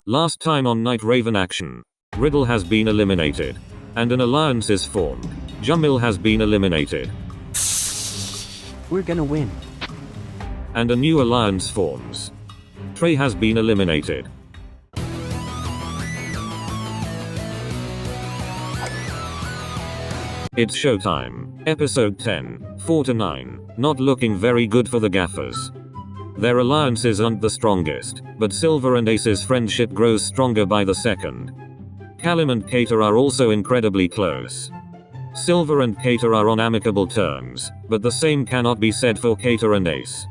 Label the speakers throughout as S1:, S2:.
S1: Last time on Night Raven action, Riddle has been eliminated, and an alliance is formed. Jamil has been eliminated.
S2: We're gonna win.
S1: And a new alliance forms. Trey has been eliminated. It's showtime. Episode 10, 4-9. Not looking very good for the gaffers. Their alliances aren't the strongest, but Silver and Ace's friendship grows stronger by the second. Callum and Cater are also incredibly close. Silver and Cater are on amicable terms, but the same cannot be said for Cater and Ace.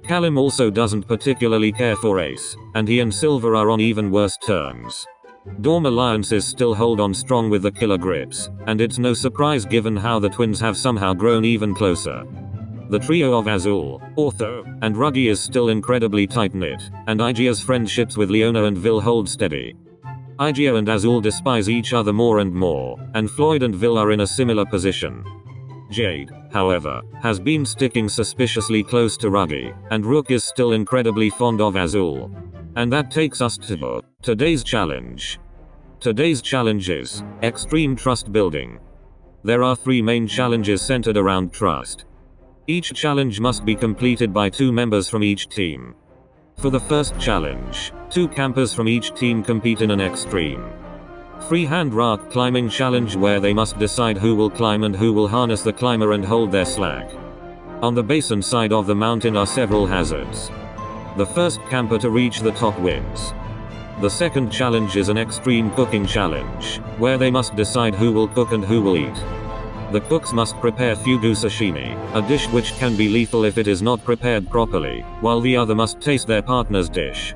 S1: Callum also doesn't particularly care for Ace, and he and Silver are on even worse terms. Dorm alliances still hold on strong with the killer grips, and it's no surprise given how the twins have somehow grown even closer. The trio of Azul, Ortho, and Ruggy is still incredibly tight-knit, and Igya's friendships with Leona and Vil hold steady. Igya and Azul despise each other more and more, and Floyd and Vil are in a similar position. Jade, however, has been sticking suspiciously close to Ruggy, and Rook is still incredibly fond of Azul. And that takes us to today's challenge. Today's challenge is extreme trust building. There are 3 main challenges centered around trust. Each challenge must be completed by 2 members from each team. For the first challenge, 2 campers from each team compete in an extreme freehand rock climbing challenge where they must decide who will climb and who will harness the climber and hold their slack. On the base and side of the mountain are several hazards. The first camper to reach the top wins. The second challenge is an extreme cooking challenge, where they must decide who will cook and who will eat. The cooks must prepare fugu sashimi, a dish which can be lethal if it is not prepared properly, while the other must taste their partner's dish.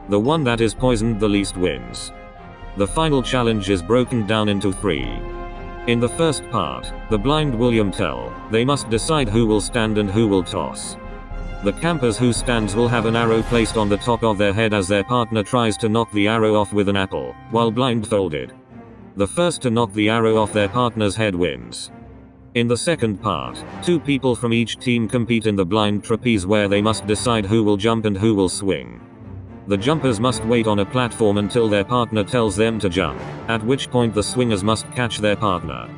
S1: The one that is poisoned the least wins. The final challenge is broken down into 3. In the first part, the blind William Tell, they must decide who will stand and who will toss. The campers who stands will have an arrow placed on the top of their head as their partner tries to knock the arrow off with an apple, while blindfolded. The first to knock the arrow off their partner's head wins. In the second part, 2 people from each team compete in the blind trapeze where they must decide who will jump and who will swing. The jumpers must wait on a platform until their partner tells them to jump, at which point the swingers must catch their partner.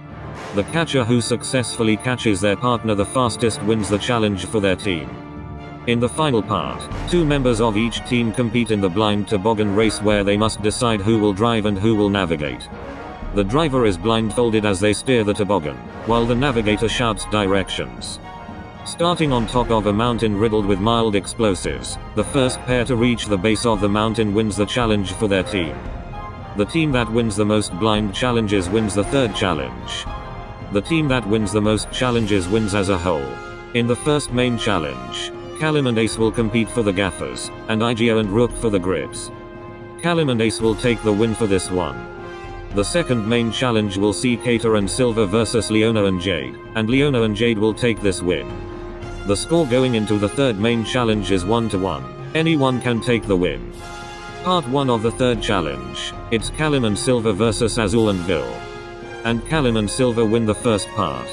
S1: The catcher who successfully catches their partner the fastest wins the challenge for their team. In the final part, 2 members of each team compete in the blind toboggan race where they must decide who will drive and who will navigate. The driver is blindfolded as they steer the toboggan, while the navigator shouts directions. Starting on top of a mountain riddled with mild explosives, the first pair to reach the base of the mountain wins the challenge for their team. The team that wins the most blind challenges wins the third challenge. The team that wins the most challenges wins as a whole. In the first main challenge, Callum and Ace will compete for the gaffers, and Igya and Rook for the grips. Callum and Ace will take the win for this one. The second main challenge will see Cater and Silver versus Leona and Jade, and Leona and Jade will take this win. The score going into the third main challenge is 1-1. Anyone can take the win. Part 1 of the third challenge, it's Callum and Silver versus Azul and Vil. And Callum and Silver win the first part.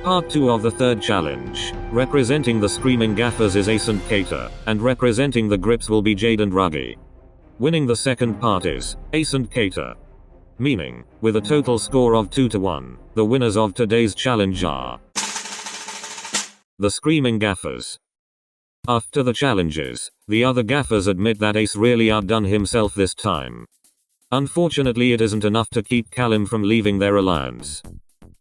S1: Part 2 of the third challenge, representing the screaming gaffers is Ace and Cater, and representing the grips will be Jade and Ruggy. Winning the second part is Ace and Cater. Meaning, with a total score of 2-1, the winners of today's challenge are the Screaming Gaffers. After the challenges, the other gaffers admit that Ace really outdone himself this time. Unfortunately, it isn't enough to keep Callum from leaving their alliance.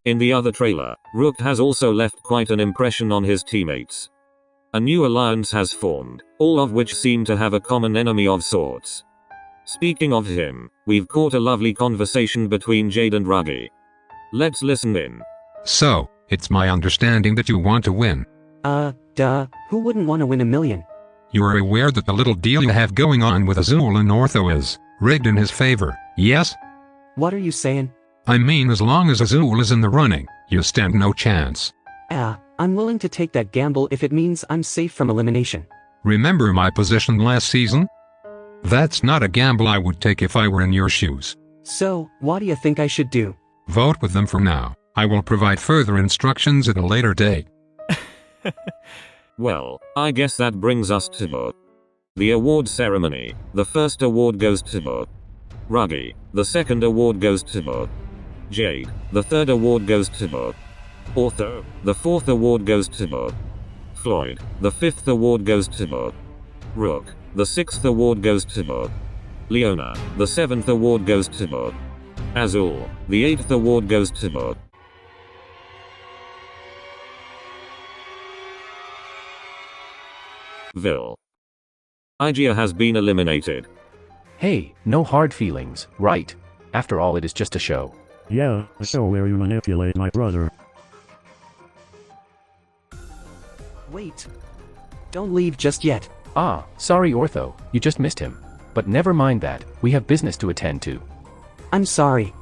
S1: In the other trailer, Rook has also left quite an impression on his teammates. A new alliance has formed, all of which seem to have a common enemy of sorts. Speaking of him, we've caught a lovely conversation between Jade and Ruggy. Let's listen in.
S3: So, it's my understanding that you want to win.
S2: Who wouldn't want to win $1 million?
S3: You are aware that the little deal you have going on with Azul and Ortho is rigged in his favor, yes?
S2: What are you saying?
S3: I mean, as long as Azul is in the running, you stand no chance.
S2: I'm willing to take that gamble if it means I'm safe from elimination.
S3: Remember my position last season? That's not a gamble I would take if I were in your shoes.
S2: So, what do you think I should do?
S3: Vote with them for now. I will provide further instructions at a later date.
S1: Well, I guess that brings us to The award ceremony. The first award goes to Ruggy. The second award goes to Jade. The third award goes to Ortho. The fourth award goes to Floyd. The fifth award goes to Rook. The sixth award goes to Leona. The seventh award goes to Azul. The eighth award goes to Vil. Ignihyde has been eliminated.
S4: Hey, no hard feelings, right? After all, it is just a show.
S5: Yeah, a show where you manipulate my brother.
S2: Wait. Don't leave just yet.
S4: Ah, sorry Ortho, you just missed him. But never mind that, we have business to attend to.
S2: I'm sorry.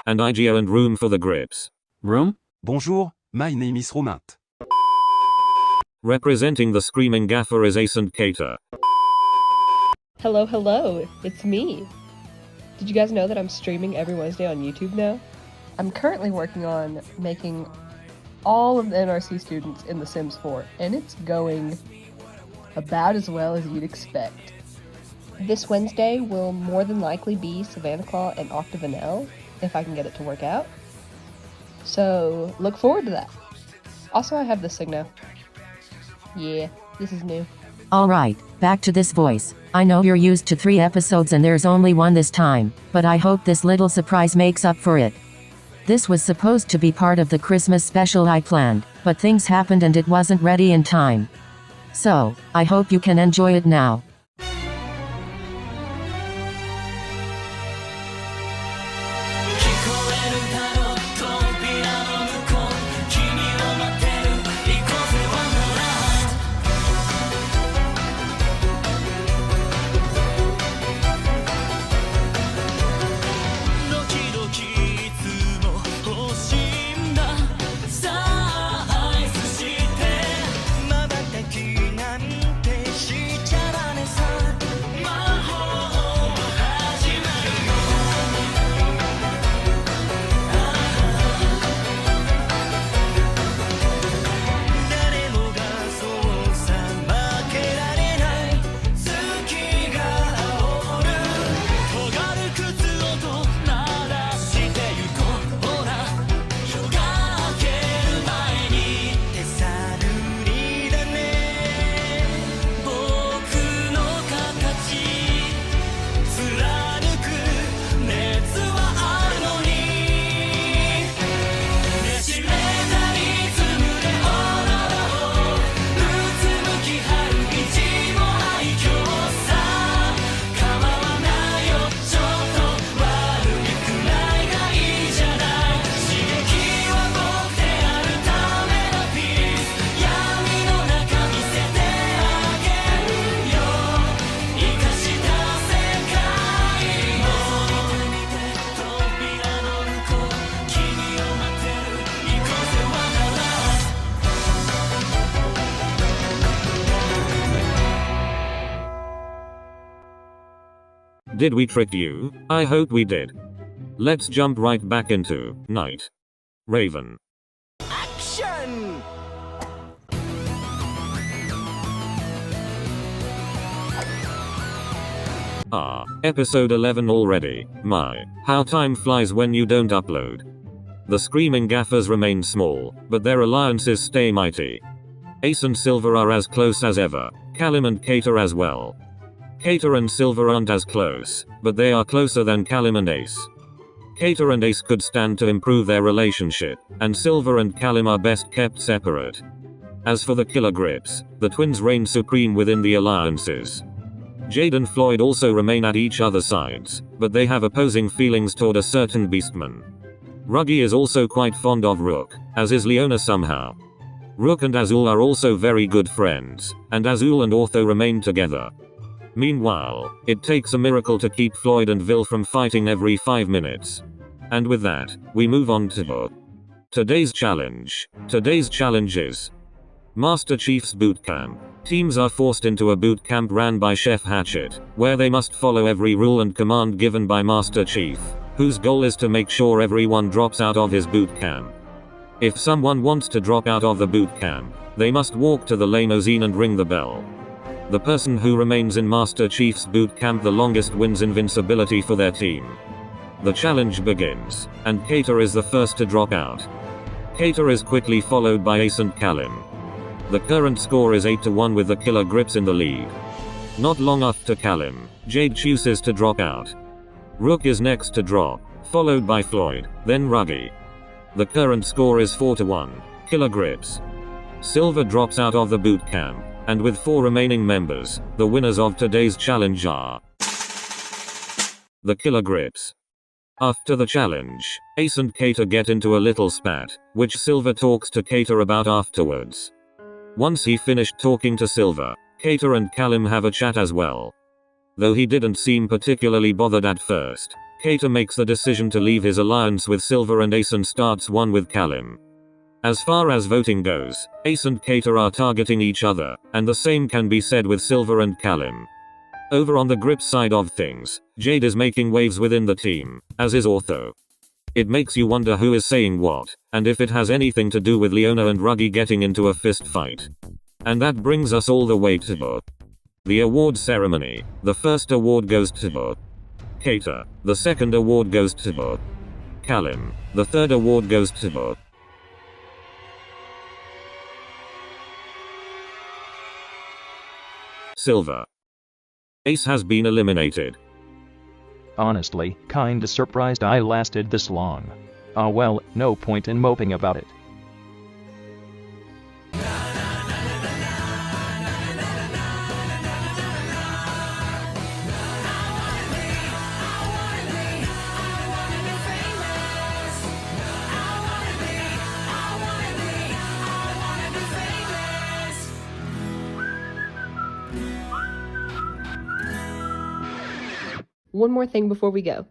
S1: And Ignihyde and room for the grips.
S4: Room?
S6: Bonjour, my name is Romant.
S1: Representing the screaming gaffer is Ace and Cater.
S7: Hello, hello, it's me. Did you guys know that I'm streaming every Wednesday on YouTube now? I'm currently working on making all of the NRC students in The Sims 4, and it's going about as well as you'd expect. This Wednesday will more than likely be Savannah Claw and Octavanel, if I can get it to work out. So, look forward to that. Also, I have this thing now. Yeah, this is new.
S8: Alright, back to this voice. I know you're used to 3 episodes and there's only one this time, but I hope this little surprise makes up for it. This was supposed to be part of the Christmas special I planned, but things happened and it wasn't ready in time. So, I hope you can enjoy it now.
S1: Did we trick you? I hope we did. Let's jump right back into Night Raven.
S6: Action!
S1: Episode 11 already. My, how time flies when you don't upload. The screaming gaffers remain small, but their alliances stay mighty. Ace and Silver are as close as ever, Callum and Cater as well. Cater and Silver aren't as close, but they are closer than Callum and Ace. Cater and Ace could stand to improve their relationship, and Silver and Callum are best kept separate. As for the killer grips, the twins reign supreme within the alliances. Jade and Floyd also remain at each other's sides, but they have opposing feelings toward a certain beastman. Ruggy is also quite fond of Rook, as is Leona somehow. Rook and Azul are also very good friends, and Azul and Ortho remain together. Meanwhile, it takes a miracle to keep Floyd and Vil from fighting every 5 minutes. And with that, we move on to today's challenge. Today's challenge is Master Chief's Boot Camp. Teams are forced into a boot camp ran by Chef Hatchet, where they must follow every rule and command given by Master Chief, whose goal is to make sure everyone drops out of his boot camp. If someone wants to drop out of the boot camp, they must walk to the limousine and ring the bell. The person who remains in Master Chief's boot camp the longest wins invincibility for their team. The challenge begins, and Cater is the first to drop out. Cater is quickly followed by Ace and Callum. The current score is 8-1 with the killer Grips in the lead. Not long after Callum, Jade chooses to drop out. Rook is next to drop, followed by Floyd, then Ruggy. The current score is 4-1, killer Grips. Silver drops out of the boot camp, and with 4 remaining members, the winners of today's challenge are the killer Grips. After the challenge, Ace and Cater get into a little spat, which Silver talks to Cater about afterwards. Once he finished talking to Silver, Cater and Callum have a chat as well. Though he didn't seem particularly bothered at first, Cater makes the decision to leave his alliance with Silver and Ace and starts one with Callum. As far as voting goes, Ace and Cater are targeting each other, and the same can be said with Silver and Callum. Over on the Grip side of things, Jade is making waves within the team, as is Ortho. It makes you wonder who is saying what, and if it has anything to do with Leona and Ruggy getting into a fist fight. And that brings us all the way to the award ceremony. The first award goes to Cater, the second award goes to Callum, the third award goes to Silver. Ace has been eliminated.
S9: Honestly, kinda surprised I lasted this long. Ah well, no point in moping about it.
S7: One more thing before we go.